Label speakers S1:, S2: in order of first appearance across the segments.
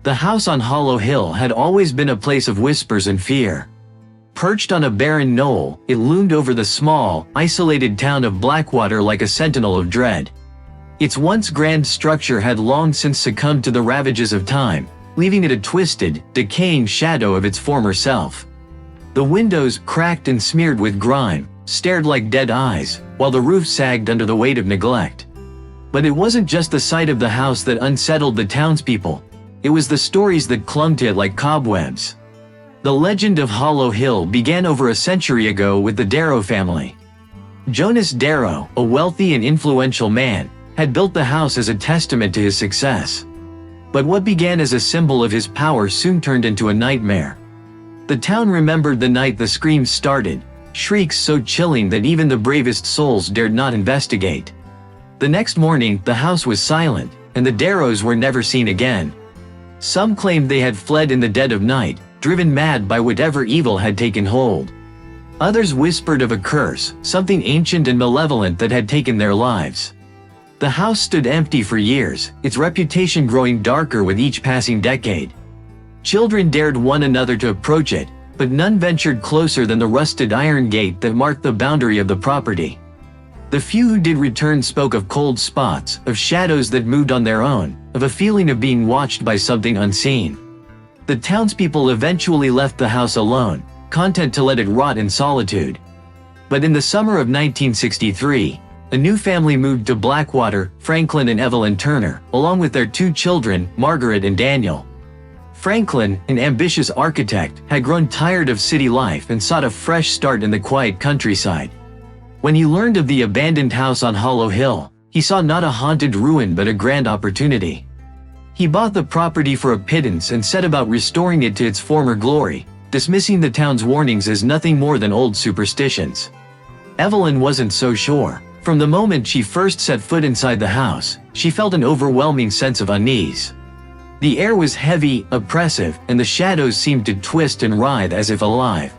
S1: The house on Hollow Hill had always been a place of whispers and fear. Perched on a barren knoll, it loomed over the small, isolated town of Blackwater like a sentinel of dread. Its once grand structure had long since succumbed to the ravages of time, leaving it a twisted, decaying shadow of its former self. The windows, cracked and smeared with grime, stared like dead eyes, while the roof sagged under the weight of neglect. But it wasn't just the sight of the house that unsettled the townspeople. It was the stories that clung to it like cobwebs. The legend of Hollow Hill began over a century ago with the Darrow family. Jonas Darrow, a wealthy and influential man, had built the house as a testament to his success. But what began as a symbol of his power soon turned into a nightmare. The town remembered the night the screams started, shrieks so chilling that even the bravest souls dared not investigate. The next morning, the house was silent, and the Darrows were never seen again. Some claimed they had fled in the dead of night, driven mad by whatever evil had taken hold. Others whispered of a curse, something ancient and malevolent that had taken their lives. The house stood empty for years, its reputation growing darker with each passing decade. Children dared one another to approach it, but none ventured closer than the rusted iron gate that marked the boundary of the property. The few who did return spoke of cold spots, of shadows that moved on their own, of a feeling of being watched by something unseen. The townspeople eventually left the house alone, content to let it rot in solitude. But in the summer of 1963, a new family moved to Blackwater, Franklin and Evelyn Turner, along with their two children, Margaret and Daniel. Franklin, an ambitious architect, had grown tired of city life and sought a fresh start in the quiet countryside. When he learned of the abandoned house on Hollow Hill, he saw not a haunted ruin but a grand opportunity. He bought the property for a pittance and set about restoring it to its former glory, dismissing the town's warnings as nothing more than old superstitions. Evelyn wasn't so sure. From the moment she first set foot inside the house, she felt an overwhelming sense of unease. The air was heavy, oppressive, and the shadows seemed to twist and writhe as if alive.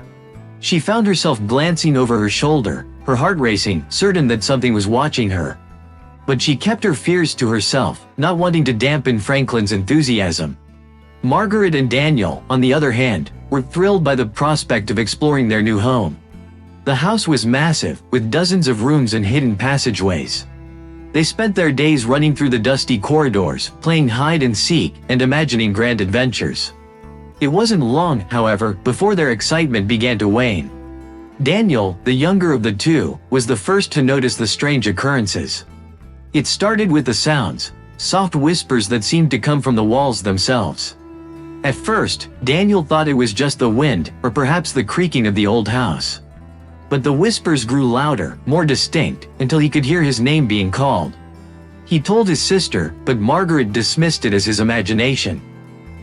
S1: She found herself glancing over her shoulder, her heart racing, certain that something was watching her. But she kept her fears to herself, not wanting to dampen Franklin's enthusiasm. Margaret and Daniel, on the other hand, were thrilled by the prospect of exploring their new home. The house was massive, with dozens of rooms and hidden passageways. They spent their days running through the dusty corridors, playing hide and seek, and imagining grand adventures. It wasn't long, however, before their excitement began to wane. Daniel, the younger of the two, was the first to notice the strange occurrences. It started with the sounds, soft whispers that seemed to come from the walls themselves. At first, Daniel thought it was just the wind, or perhaps the creaking of the old house. But the whispers grew louder, more distinct, until he could hear his name being called. He told his sister, but Margaret dismissed it as his imagination.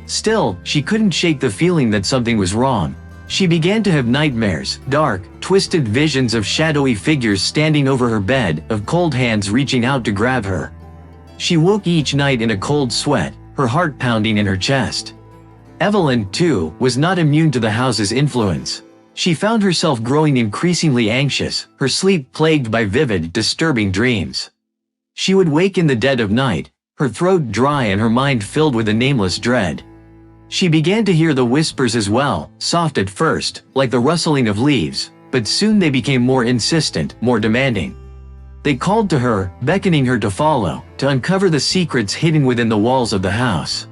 S1: Still, she couldn't shake the feeling that something was wrong. She began to have nightmares, dark, twisted visions of shadowy figures standing over her bed, of cold hands reaching out to grab her. She woke each night in a cold sweat, her heart pounding in her chest. Evelyn, too, was not immune to the house's influence. She found herself growing increasingly anxious, her sleep plagued by vivid, disturbing dreams. She would wake in the dead of night, her throat dry and her mind filled with a nameless dread. She began to hear the whispers as well, soft at first, like the rustling of leaves, but soon they became more insistent, more demanding. They called to her, beckoning her to follow, to uncover the secrets hidden within the walls of the house.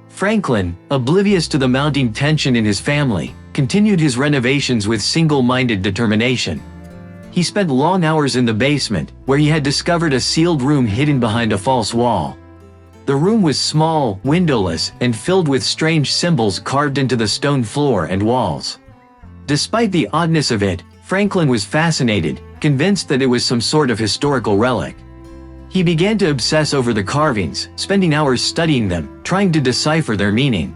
S1: Franklin, oblivious to the mounting tension in his family, continued his renovations with single-minded determination. He spent long hours in the basement, where he had discovered a sealed room hidden behind a false wall. The room was small, windowless, and filled with strange symbols carved into the stone floor and walls. Despite the oddness of it, Franklin was fascinated, convinced that it was some sort of historical relic. He began to obsess over the carvings, spending hours studying them, trying to decipher their meaning.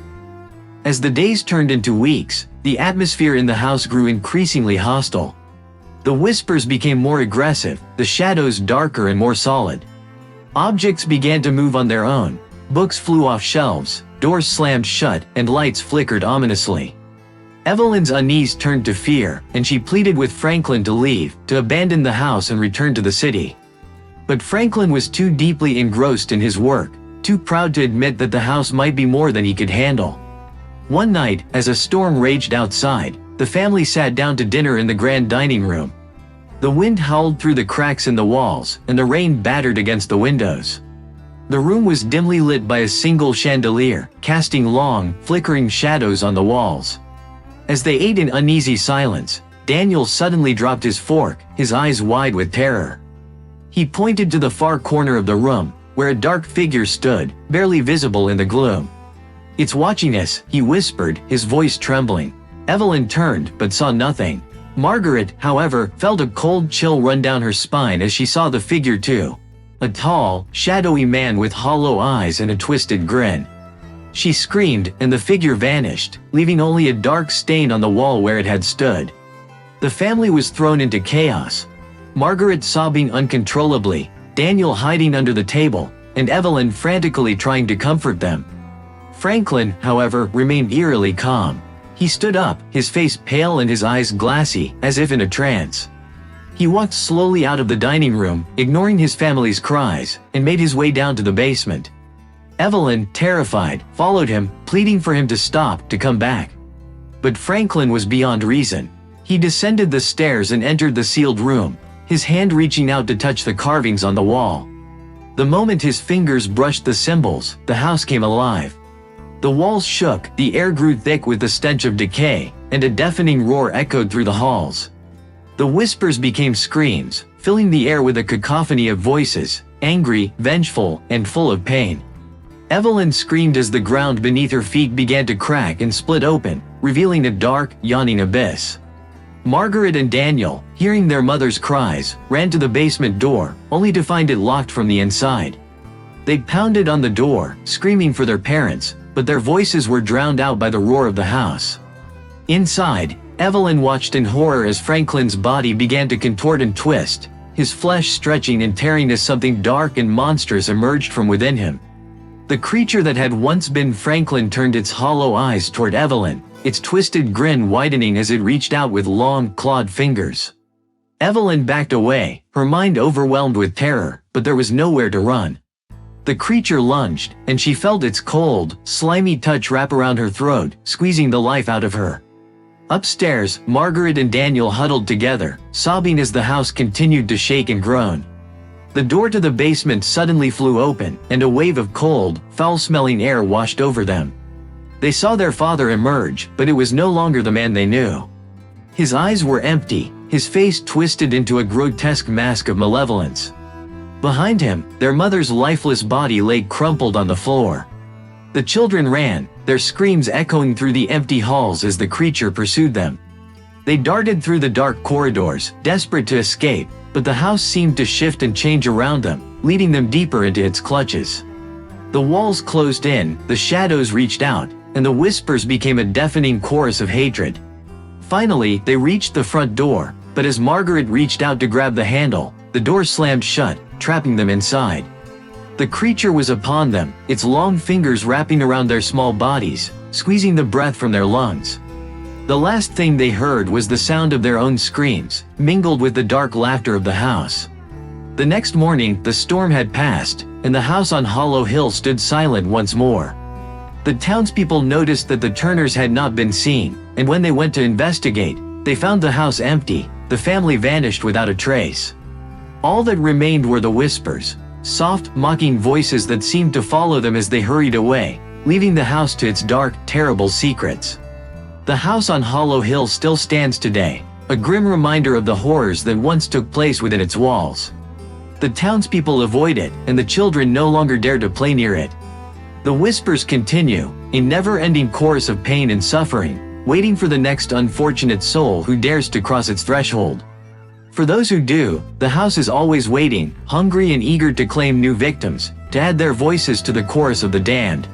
S1: As the days turned into weeks, the atmosphere in the house grew increasingly hostile. The whispers became more aggressive, the shadows darker and more solid. Objects began to move on their own, books flew off shelves, doors slammed shut, and lights flickered ominously. Evelyn's unease turned to fear, and she pleaded with Franklin to leave, to abandon the house and return to the city. But Franklin was too deeply engrossed in his work, too proud to admit that the house might be more than he could handle. One night, as a storm raged outside, the family sat down to dinner in the grand dining room. The wind howled through the cracks in the walls, and the rain battered against the windows. The room was dimly lit by a single chandelier, casting long, flickering shadows on the walls. As they ate in uneasy silence, Daniel suddenly dropped his fork, his eyes wide with terror. He pointed to the far corner of the room, where a dark figure stood, barely visible in the gloom. "It's watching us," he whispered, his voice trembling. Evelyn turned, but saw nothing. Margaret, however, felt a cold chill run down her spine as she saw the figure too. A tall, shadowy man with hollow eyes and a twisted grin. She screamed, and the figure vanished, leaving only a dark stain on the wall where it had stood. The family was thrown into chaos. Margaret sobbing uncontrollably, Daniel hiding under the table, and Evelyn frantically trying to comfort them. Franklin, however, remained eerily calm. He stood up, his face pale and his eyes glassy, as if in a trance. He walked slowly out of the dining room, ignoring his family's cries, and made his way down to the basement. Evelyn, terrified, followed him, pleading for him to stop, to come back. But Franklin was beyond reason. He descended the stairs and entered the sealed room, his hand reaching out to touch the carvings on the wall. The moment his fingers brushed the symbols, the house came alive. The walls shook, the air grew thick with the stench of decay, and a deafening roar echoed through the halls. The whispers became screams, filling the air with a cacophony of voices, angry, vengeful, and full of pain. Evelyn screamed as the ground beneath her feet began to crack and split open, revealing a dark, yawning abyss. Margaret and Daniel, hearing their mother's cries, ran to the basement door, only to find it locked from the inside. They pounded on the door, screaming for their parents, but their voices were drowned out by the roar of the house. Inside, Evelyn watched in horror as Franklin's body began to contort and twist, his flesh stretching and tearing as something dark and monstrous emerged from within him. The creature that had once been Franklin turned its hollow eyes toward Evelyn, its twisted grin widening as it reached out with long, clawed fingers. Evelyn backed away, her mind overwhelmed with terror, but there was nowhere to run. The creature lunged, and she felt its cold, slimy touch wrap around her throat, squeezing the life out of her. Upstairs, Margaret and Daniel huddled together, sobbing as the house continued to shake and groan. The door to the basement suddenly flew open, and a wave of cold, foul-smelling air washed over them. They saw their father emerge, but it was no longer the man they knew. His eyes were empty, his face twisted into a grotesque mask of malevolence. Behind him, their mother's lifeless body lay crumpled on the floor. The children ran, their screams echoing through the empty halls as the creature pursued them. They darted through the dark corridors, desperate to escape, but the house seemed to shift and change around them, leading them deeper into its clutches. The walls closed in, the shadows reached out, and the whispers became a deafening chorus of hatred. Finally, they reached the front door, but as Margaret reached out to grab the handle, the door slammed shut, trapping them inside. The creature was upon them, its long fingers wrapping around their small bodies, squeezing the breath from their lungs. The last thing they heard was the sound of their own screams, mingled with the dark laughter of the house. The next morning, the storm had passed, and the house on Hollow Hill stood silent once more. The townspeople noticed that the Turners had not been seen, and when they went to investigate, they found the house empty, the family vanished without a trace. All that remained were the whispers, soft, mocking voices that seemed to follow them as they hurried away, leaving the house to its dark, terrible secrets. The house on Hollow Hill still stands today, a grim reminder of the horrors that once took place within its walls. The townspeople avoid it, and the children no longer dare to play near it. The whispers continue, a never-ending chorus of pain and suffering, waiting for the next unfortunate soul who dares to cross its threshold. For those who do, the house is always waiting, hungry and eager to claim new victims, to add their voices to the chorus of the damned.